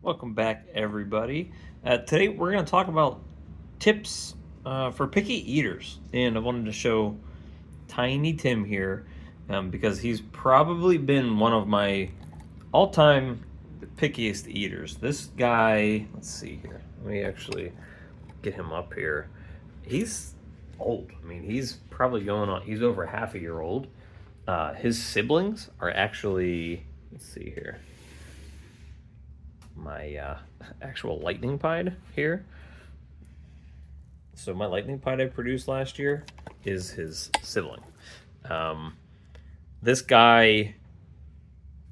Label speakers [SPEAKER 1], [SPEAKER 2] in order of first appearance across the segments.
[SPEAKER 1] Welcome back, everybody. Today we're going to talk about tips for picky eaters, and I wanted to show Tiny Tim here because he's probably been one of my all-time pickiest eaters. This guy, let's see here. Let me actually get him up here. He's old. I mean, he's probably going on. He's over half a year old. His siblings are actually. Let's see here my actual lightning pied here. So my lightning pied I produced last year is his sibling. This guy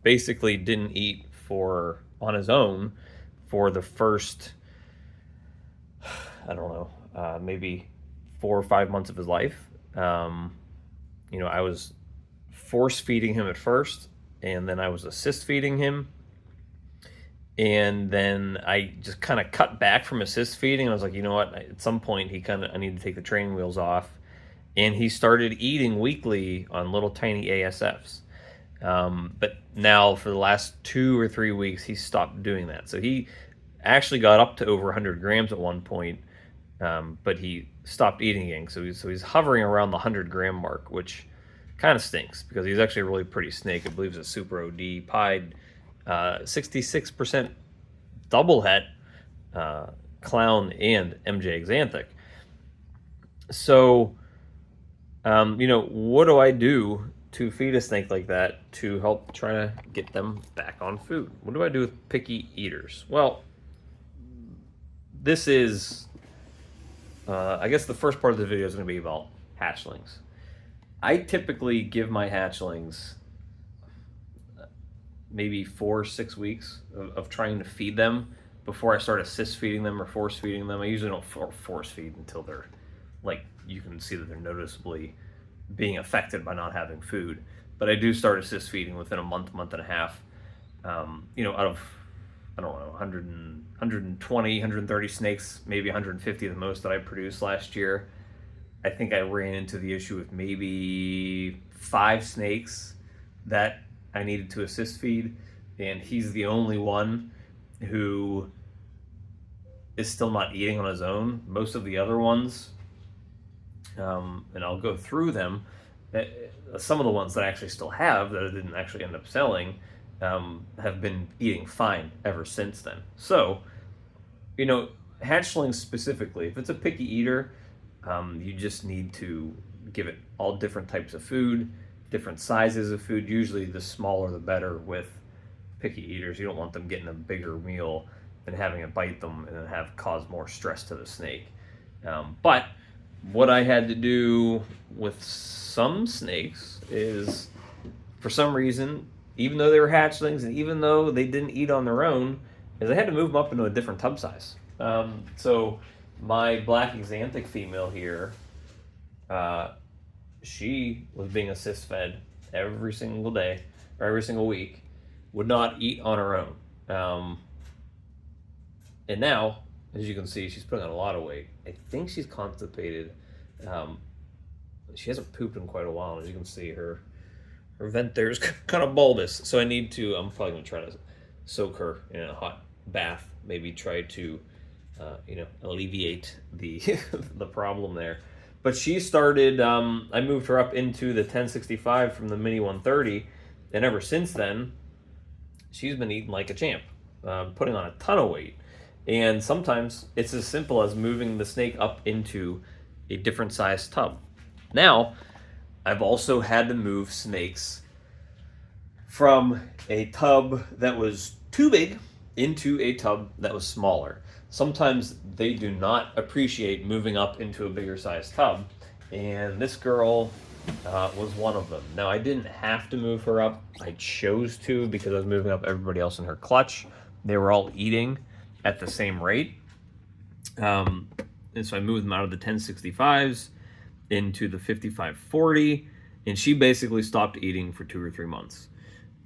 [SPEAKER 1] basically didn't eat for on his own for the first, I don't know, maybe 4 or 5 months of his life. I was force feeding him at first, and then I was assist feeding him, and then I just kind of cut back from assist feeding. I was like, you know what? At some point, I need to take the training wheels off, and he started eating weekly on little tiny ASFs. But now, for the last 2 or 3 weeks, he stopped doing that. So he actually got up to over 100 grams at one point, but he stopped eating again. So he's hovering around the 100-gram mark, which kind of stinks because he's actually a really pretty snake. I believe it's a super OD pied. 66% double het, clown, and MJ Xanthic. So, what do I do to feed a snake like that to help try to get them back on food? What do I do with picky eaters? Well, this is, I guess the first part of the video is going to be about hatchlings. I typically give my hatchlings maybe 4 or 6 weeks of trying to feed them before I start assist feeding them or force feeding them. I usually don't force feed until they're, like, you can see that they're noticeably being affected by not having food. But I do start assist feeding within a month and a half. Out of, I don't know, 120, 130 snakes, maybe 150 the most that I produced last year. I think I ran into the issue with maybe 5 snakes that I needed to assist feed, and he's the only one who is still not eating on his own. Most of the other ones, and I'll go through them, some of the ones that I actually still have that I didn't actually end up selling have been eating fine ever since then. So, hatchlings specifically, if it's a picky eater, you just need to give it all different types of food, different sizes of food. Usually the smaller the better with picky eaters. You don't want them getting a bigger meal and having it bite them and then cause more stress to the snake. But what I had to do with some snakes is, for some reason, even though they were hatchlings and even though they didn't eat on their own, is I had to move them up into a different tub size. So my black Xanthic female here, she was being assist fed every single day or every single week, would not eat on her own. And now, as you can see, she's putting on a lot of weight. I think she's constipated. She hasn't pooped in quite a while. As you can see, her vent there is kind of bulbous. So I'm probably going to try to soak her in a hot bath, maybe try to, alleviate the the problem there. But she started, I moved her up into the 1065 from the mini 130, and ever since then, she's been eating like a champ, putting on a ton of weight. And sometimes it's as simple as moving the snake up into a different size tub. Now, I've also had to move snakes from a tub that was too big into a tub that was smaller. Sometimes they do not appreciate moving up into a bigger size tub, and this girl was one of them. Now, I didn't have to move her up. I chose to because I was moving up everybody else in her clutch. They were all eating at the same rate. And so I moved them out of the 1065s into the 5540, and she basically stopped eating for 2 or 3 months,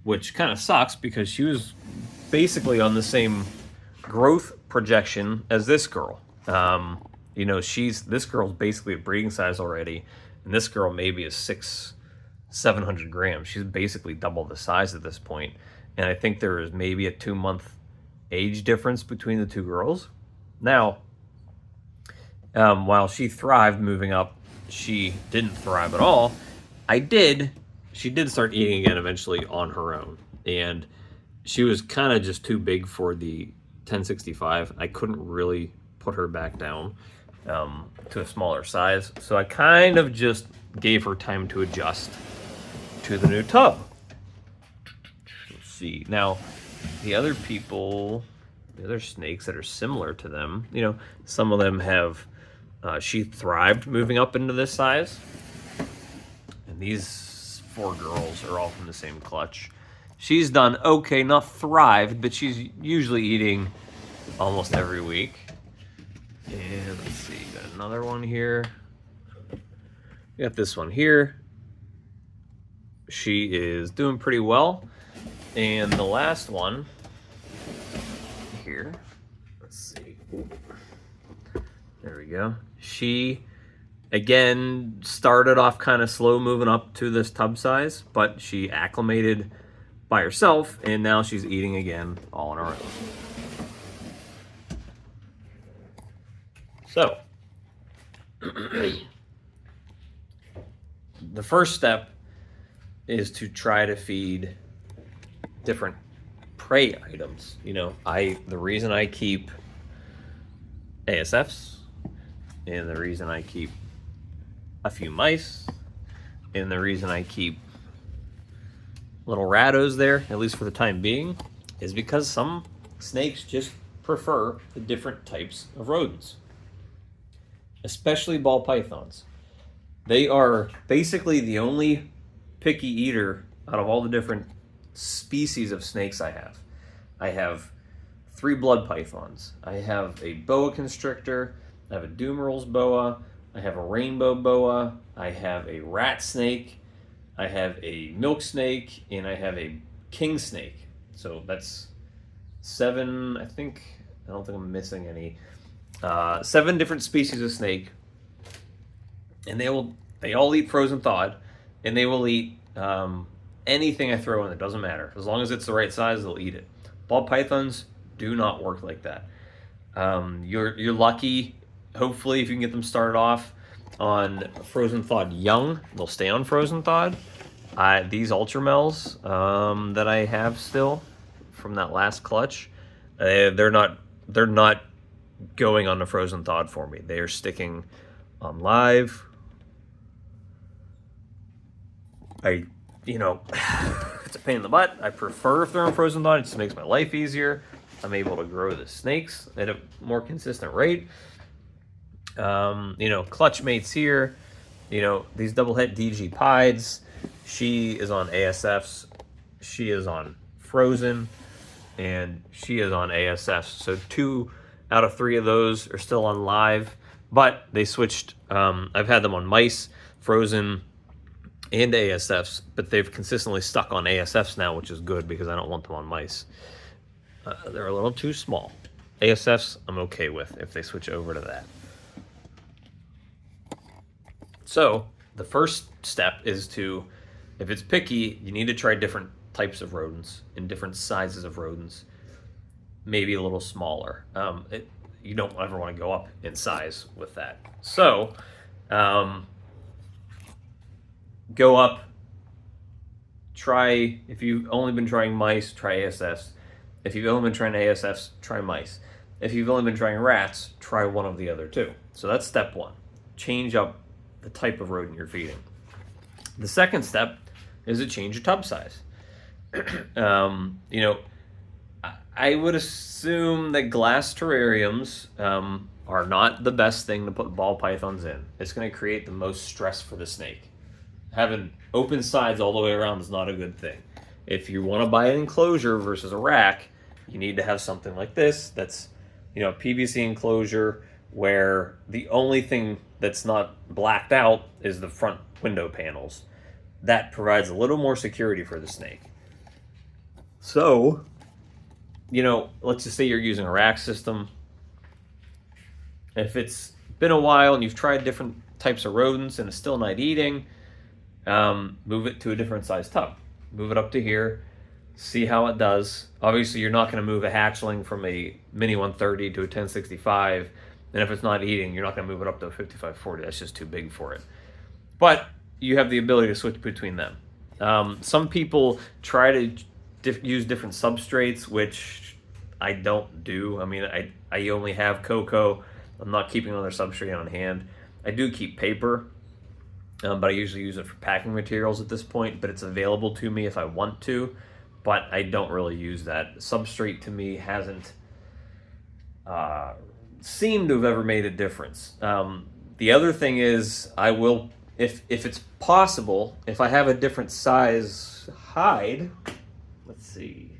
[SPEAKER 1] which kind of sucks because she was basically on the same growth projection as this girl. This girl's basically a breeding size already, and this girl maybe is 700 grams. She's basically double the size at this point, and I think there is maybe a 2-month age difference between the two girls. Now, while she thrived moving up, she didn't thrive at all. She did start eating again eventually on her own. And she was kind of just too big for the 1065. I couldn't really put her back down to a smaller size. So I kind of just gave her time to adjust to the new tub. Let's see. Now, the other snakes that are similar to them, some of them have, she thrived moving up into this size. And these 4 girls are all from the same clutch. She's done okay, not thrived, but she's usually eating almost every week. And let's see, got another one here. We got this one here. She is doing pretty well. And the last one here, let's see. There we go. She, again, started off kind of slow moving up to this tub size, but she acclimated by herself, and now she's eating again all on her own. So, the first step is to try to feed different prey items. The reason I keep ASFs, and the reason I keep a few mice, and the reason I keep little rattos there, at least for the time being, is because some snakes just prefer the different types of rodents, especially ball pythons. They are basically the only picky eater out of all the different species of snakes I have. I have 3 blood pythons. I have a boa constrictor. I have a Dumeral's boa. I have a rainbow boa. I have a rat snake. I have a milk snake, and I have a king snake. So that's 7, I don't think I'm missing any. 7 different species of snake. And they all eat frozen thawed, and they will eat anything I throw in. It doesn't matter. As long as it's the right size, they'll eat it. Ball pythons do not work like that. You're lucky, hopefully, if you can get them started off on frozen thawed young. They'll stay on frozen thawed. These ultramels that I have still from that last clutch, they're not going on the frozen thawed for me. They are sticking on live. It's a pain in the butt. I prefer if they're on frozen thawed. It just makes my life easier. I'm able to grow the snakes at a more consistent rate. Clutch mates here. These double het DG pieds. She is on ASFs. She is on frozen, and she is on ASFs. So 2 out of 3 of those are still on live, but they switched. I've had them on mice, frozen, and ASFs, but they've consistently stuck on ASFs now, which is good because I don't want them on mice. They're a little too small. ASFs, I'm okay with if they switch over to that. So the first step is to, if it's picky, you need to try different types of rodents and different sizes of rodents, maybe a little smaller. You don't ever want to go up in size with that. So go up, try, if you've only been trying mice, try ASFs. If you've only been trying ASFs, try mice. If you've only been trying rats, try one of the other 2. So that's step 1. Change up the type of rodent you're feeding. The second step is to change your tub size. I would assume that glass terrariums are not the best thing to put ball pythons in. It's going to create the most stress for the snake. Having open sides all the way around is not a good thing. If you want to buy an enclosure versus a rack, you need to have something like this that's, PVC enclosure where the only thing that's not blacked out is the front window panels. That provides a little more security for the snake. So, let's just say you're using a rack system. If it's been a while and you've tried different types of rodents and it's still not eating, move it to a different size tub. Move it up to here. see how it does. Obviously, you're not going to move a hatchling from a mini 130 to a 1065, and if it's not eating, you're not going to move it up to a 5540. That's just too big for it. But you have the ability to switch between them. Some people try to use different substrates, which I don't do. I mean, I only have cocoa. I'm not keeping another substrate on hand. I do keep paper, but I usually use it for packing materials at this point, but it's available to me if I want to, but I don't really use that. Substrate to me hasn't seemed to have ever made a difference. The other thing is I will, if it's possible, if I have a different size hide, let's see,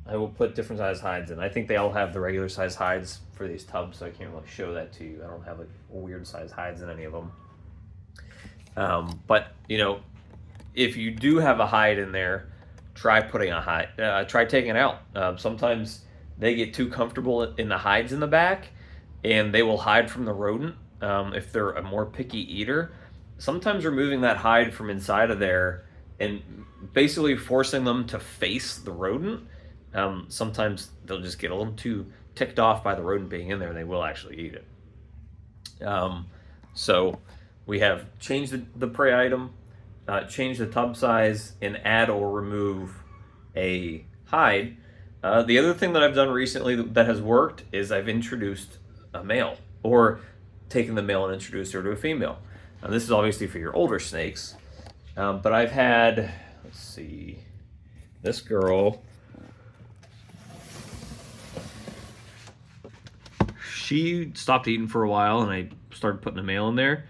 [SPEAKER 1] I will put different size hides in. I think they all have the regular size hides for these tubs, so I can't really show that to you. I don't have like weird size hides in any of them. But you know, if you do have a hide in there, try putting a hide, try taking it out. Sometimes they get too comfortable in the hides in the back, and they will hide from the rodent. If they're a more picky eater, sometimes removing that hide from inside of there and basically forcing them to face the rodent, sometimes they'll just get a little too ticked off by the rodent being in there, and they will actually eat it. So we have changed the prey item, change the tub size, and add or remove a hide. The other thing that I've done recently that has worked is I've introduced a male, or taken the male and introduced her to a female. This is obviously for your older snakes, but I've had, let's see, this girl, she stopped eating for a while, and I started putting a male in there,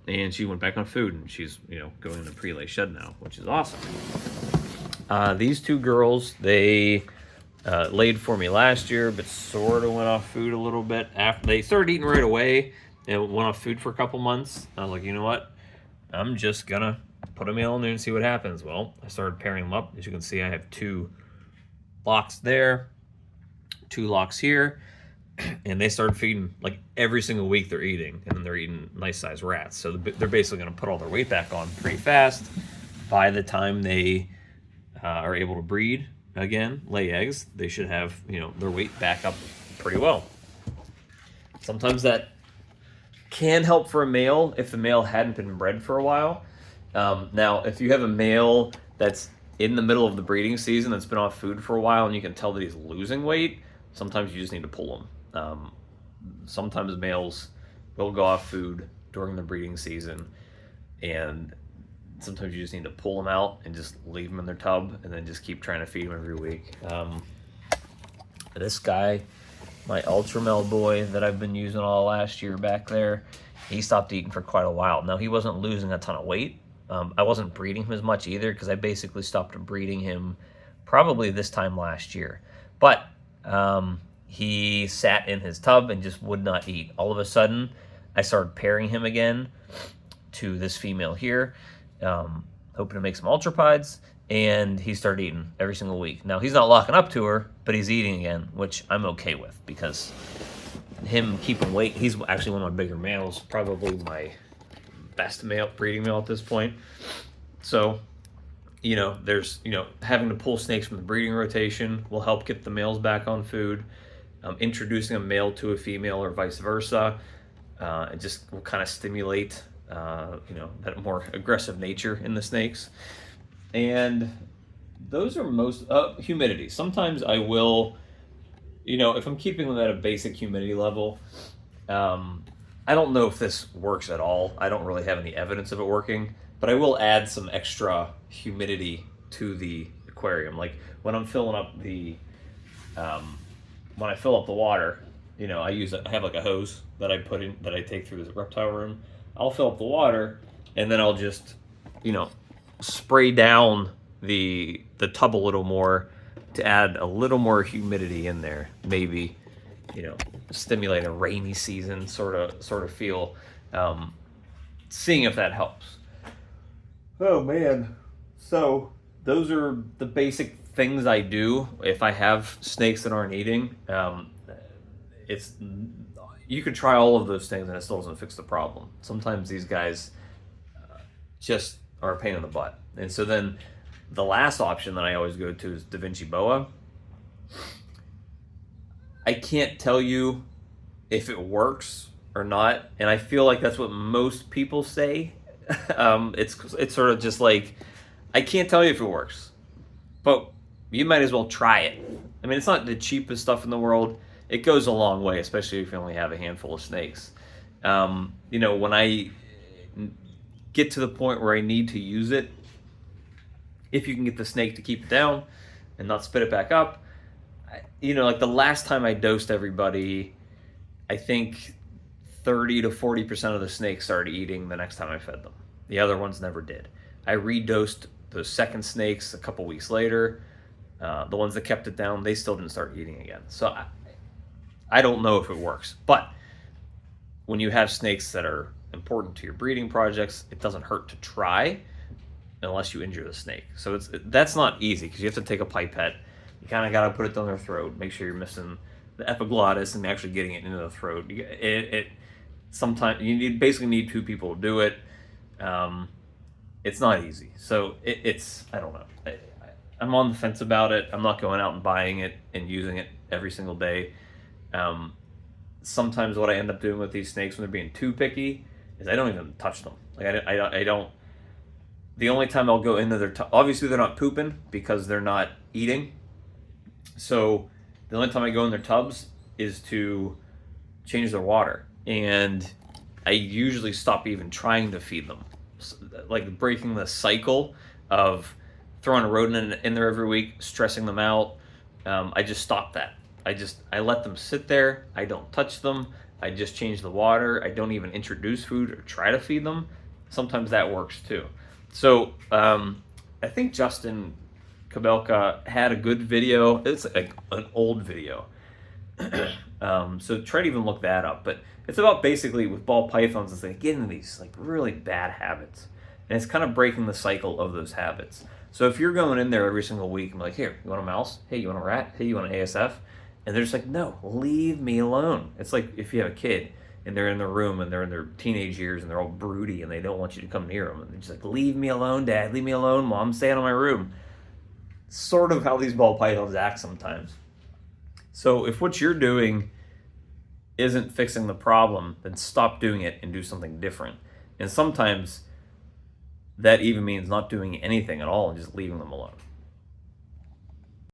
[SPEAKER 1] and she went back on food, and she's, you know, going in the prelay shed now, which is awesome. These two girls, they laid for me last year, but sort of went off food a little bit after they started eating right away, and went off food for a couple months. I was like, you know what? I'm just gonna put a male in there and see what happens. Well, I started pairing them up. As you can see, I have 2 locks there, 2 locks here, and they started feeding like every single week. They're eating, and then they're eating nice sized rats. So they're basically gonna put all their weight back on pretty fast. By the time they are able to breed again, lay eggs, they should have, you know, their weight back up pretty well. Sometimes that can help for a male if the male hadn't been bred for a while. Now, if you have a male that's in the middle of the breeding season that's been off food for a while and you can tell that he's losing weight, sometimes you just need to pull him. Sometimes males will go off food during the breeding season, and sometimes you just need to pull them out and just leave them in their tub and then just keep trying to feed them every week. This guy, my ultra male boy that I've been using all last year back there, he stopped eating for quite a while. Now, he wasn't losing a ton of weight. I wasn't breeding him as much either, because I basically stopped breeding him probably this time last year. But he sat in his tub and just would not eat. All of a sudden, I started pairing him again to this female here, hoping to make some ultrapides, and he started eating every single week. Now, he's not locking up to her, but he's eating again, which I'm okay with, because him keeping weight, he's actually one of my bigger males, probably my best male, breeding male at this point. So, you know, there's, you know, having to pull snakes from the breeding rotation will help get the males back on food. Introducing a male to a female or vice versa, it just will kind of stimulate, you know, that more aggressive nature in the snakes. And those are most, humidity. Sometimes I will, you know, if I'm keeping them at a basic humidity level, I don't know if this works at all. I don't really have any evidence of it working, but I will add some extra humidity to the aquarium. Like when I'm filling up the, when I fill up the water, you know, I have like a hose that I put in, that I take through the reptile room. I'll fill up the water, and then I'll just, you know, spray down the tub a little more to add a little more humidity in there. Maybe, you know, stimulate a rainy season sort of feel. Seeing if that helps. Oh man. So those are the basic things I do if I have snakes that aren't eating. You could try all of those things and it still doesn't fix the problem. Sometimes these guys just are a pain in the butt. And so then The last option that I always go to is DaVinci Boa. I can't tell you if it works or not, and I feel like that's what most people say. It's sort of just like, I can't tell you if it works, but you might as well try it. I mean, it's not the cheapest stuff in the world. It goes a long way, especially if you only have a handful of snakes. You know, when I get to the point where I need to use it, if you can get the snake to keep it down and not spit it back up, you know, like the last time I dosed everybody, I think 30 to 40% of the snakes started eating the next time I fed them. The other ones never did. I redosed the second snakes a couple weeks later. The ones that kept it down, they still didn't start eating again. So I don't know if it works. But when you have snakes that are important to your breeding projects, it doesn't hurt to try unless you injure the snake. So that's not easy because you have to take a pipette. You kind of got to put it down their throat, make sure you're missing the epiglottis and actually getting it into the throat. Sometimes you basically need two people to do it. It's not easy. So it's I don't know. I'm on the fence about it. I'm not going out and buying it and using it every single day. Sometimes what I end up doing with these snakes when they're being too picky is I don't even touch them. Like I don't. The only time I'll go into their obviously they're not pooping because they're not eating. So the only time I go in their tubs is to change their water, and I usually stop even trying to feed them. Like breaking the cycle of throwing a rodent in there every week, stressing them out. I just stop that. I let them sit there. I don't touch them. I just change the water. I don't even introduce food or try to feed them. Sometimes that works too. So I think Justin Kabelka had a good video. It's like an old video. So try to even look that up. But it's about basically with ball pythons, it's like getting these like really bad habits. And it's kind of breaking the cycle of those habits. So if you're going in there every single week and like, here, you want a mouse? Hey, you want a rat? Hey, you want an ASF? And they're just like, no, leave me alone. It's like if you have a kid and they're in their room and they're in their teenage years and they're all broody and they don't want you to come near them. And they're just like, leave me alone, Dad. Leave me alone, Mom. I'm staying in my room. Sort of how these ball pythons act sometimes. So if what you're doing isn't fixing the problem, then stop doing it and do something different. And sometimes that even means not doing anything at all and just leaving them alone.